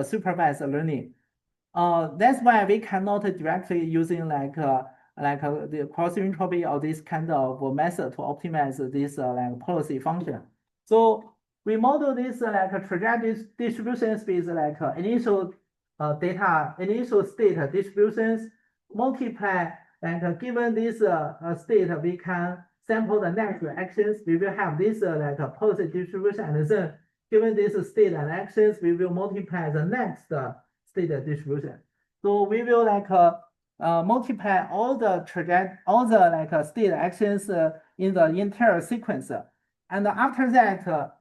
supervised learning. That's why we cannot directly using the cross entropy or this kind of method to optimize this like policy function. So we model this like trajectory distributions with like initial initial state distributions multiply like given this state we can sample the next actions. We will have this like policy distribution, and then given this state and actions we will multiply the next state distribution. So we will like multiply all the like state actions in the entire sequence, and after that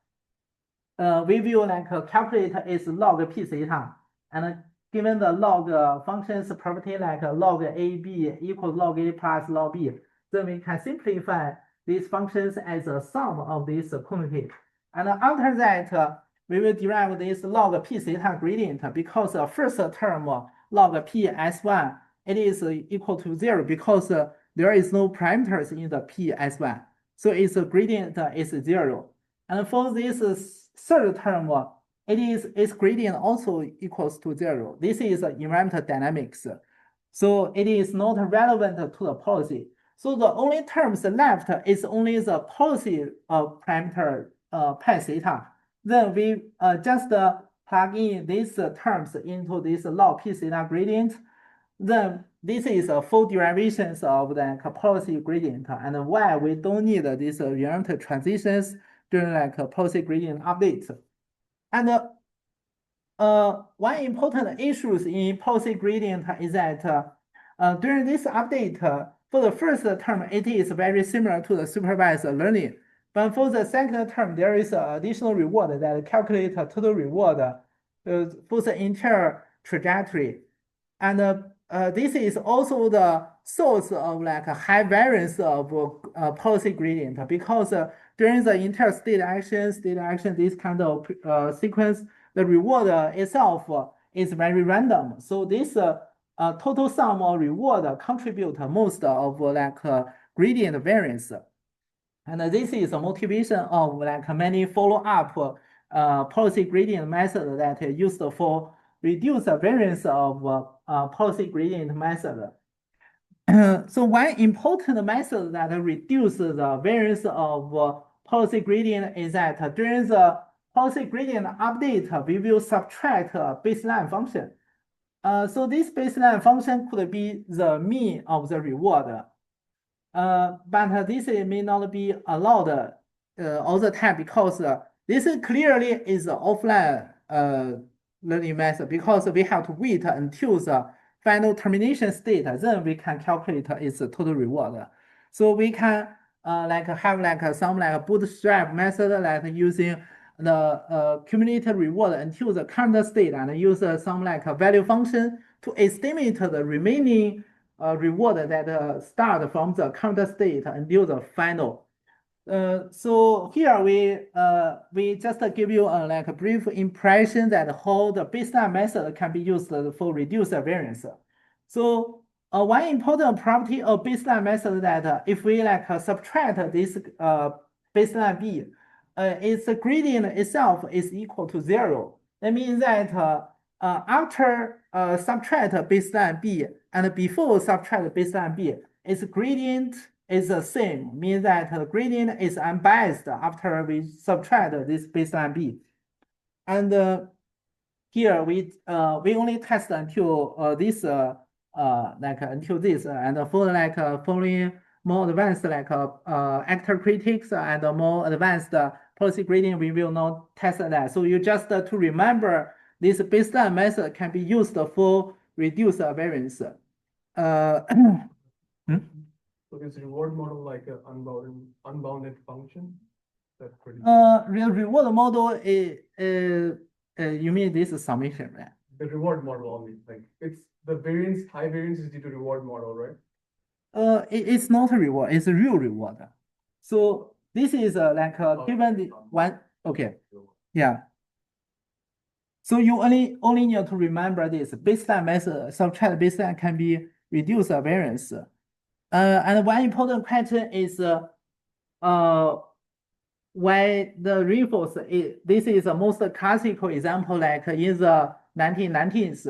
we will like calculate its log p theta, and given the log functions property like log a b equals log a plus log b, then we can simplify these functions as a sum of this quantity, and after that we will derive this log p theta gradient because the first term log p s1 it is equal to 0 because there is no parameters in the p s1, so its gradient is 0. And for this third term, its gradient also equals to 0. This is environmental dynamics, so it is not relevant to the policy. So the only terms left is only the policy parameter pi theta. Then we just plug in these terms into this log p theta gradient. Then this is a full derivations of the policy gradient, and why we don't need these environmental transitions during like policy gradient update. And one important issues in policy gradient is that during this update, for the first term, it is very similar to the supervised learning. But for the second term, there is an additional reward that calculates total reward for the entire trajectory. And this is also the source of like a high variance of policy gradient, because during the entire state action, this kind of sequence, the reward itself is very random. So this total sum of reward contribute most of like gradient variance. And this is a motivation of like many follow-up policy gradient method that are used for reduce the variance of policy gradient method. So one important method that reduces the variance of policy gradient is that during the policy gradient update, we will subtract a baseline function. So this baseline function could be the mean of the reward. But this may not be allowed all the time, because this clearly is offline learning method, because we have to wait until the final termination state, then we can calculate its total reward. So we can like have like some like bootstrap method, like using the cumulative reward until the current state, and use some like value function to estimate the remaining reward that start from the current state until the final. So here we just give you like a brief impression that how the baseline method can be used for reduce variance. So one important property of baseline method that if we like subtract this baseline b, its gradient itself is equal to 0. That means that after subtract baseline b and before subtract baseline b, its gradient is the same, means that the gradient is unbiased after we subtract this baseline b. And here we only test until this like until this, and for like following more advanced like actor critics and more advanced policy gradient, we will not test that. So you just to remember, this baseline method can be used for reduce variance. So is reward model like an unbounded function? That's pretty. Reward model is you mean this summation, right? The reward model only, like it's the variance, high variance is due to reward model, right? It's not a reward, it's a real reward. So this is like given the one, okay, yeah. So you only need to remember this baseline method, subtract baseline can be reduce variance. And one important question is why the reinforce this is the most classical example, like in the 1919s,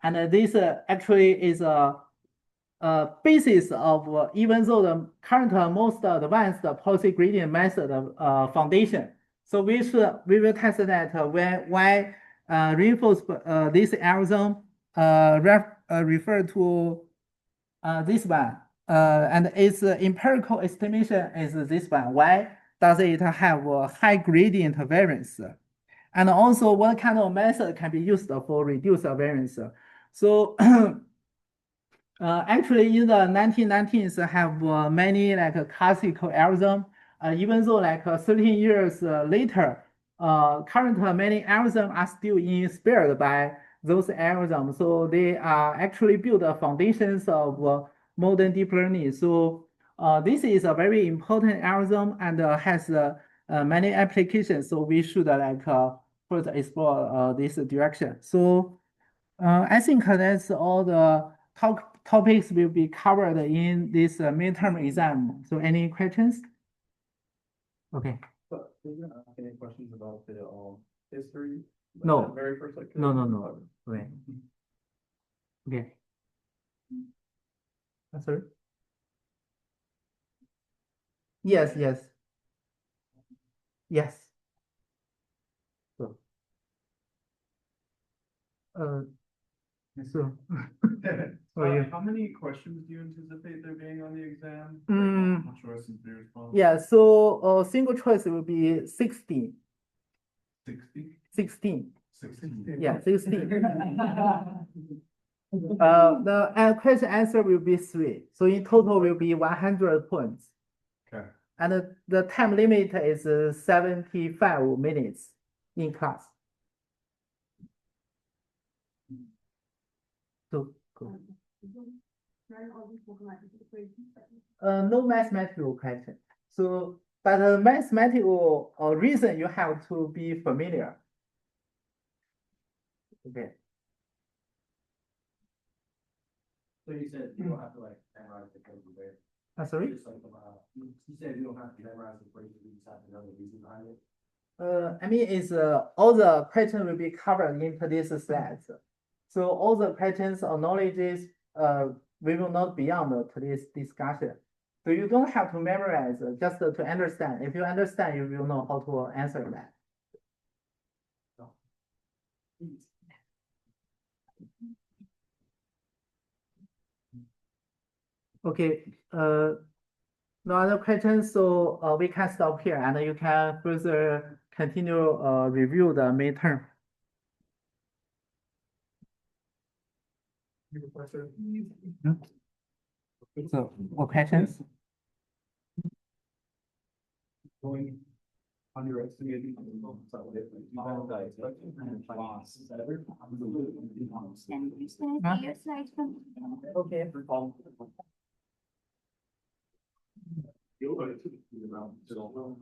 and this actually is a basis of even though the current most advanced policy gradient method foundation. So we will test that why reinforce this algorithm refer to this one, and its empirical estimation is this one. Why does it have a high gradient variance? And also, what kind of method can be used for reduce variance? So actually, in the 1990s, have many like classical algorithm. Even though like 13 years later, current many algorithms are still inspired by those algorithms. So they are actually build the foundations of modern deep learning. So this is a very important algorithm and has many applications. So we should like further explore this direction. So I think that's all the topics will be covered in this midterm exam. So any questions? Okay. But did you ask any questions about the history? Like No. that very first lecture? No. Right. Okay. Sorry. Yes. So, so for you. How many questions do you anticipate there being on the exam? Mm. Like, choice and three response? Yeah, so single choice will be 16. 60? 16. 16. Yeah, 16. The question answer will be 3. So in total will be 100 points. Okay. And the time limit is 75 minutes in class. So go. No mathematical question. So, but mathematical reason you have to be familiar. Okay. So you said you don't have to like memorize the code, right? Sorry? Just like you said you don't have to memorize the equation, you just have to know the reason behind it. I mean, it's all the questions will be covered into this slides. So all the questions or knowledges, we will not beyond today's discussion. So you don't have to memorize, just to understand. If you understand, you will know how to answer that. Okay, no other questions, so we can stop here and you can further continue review the midterm. So, more questions? Going underestimating. Okay.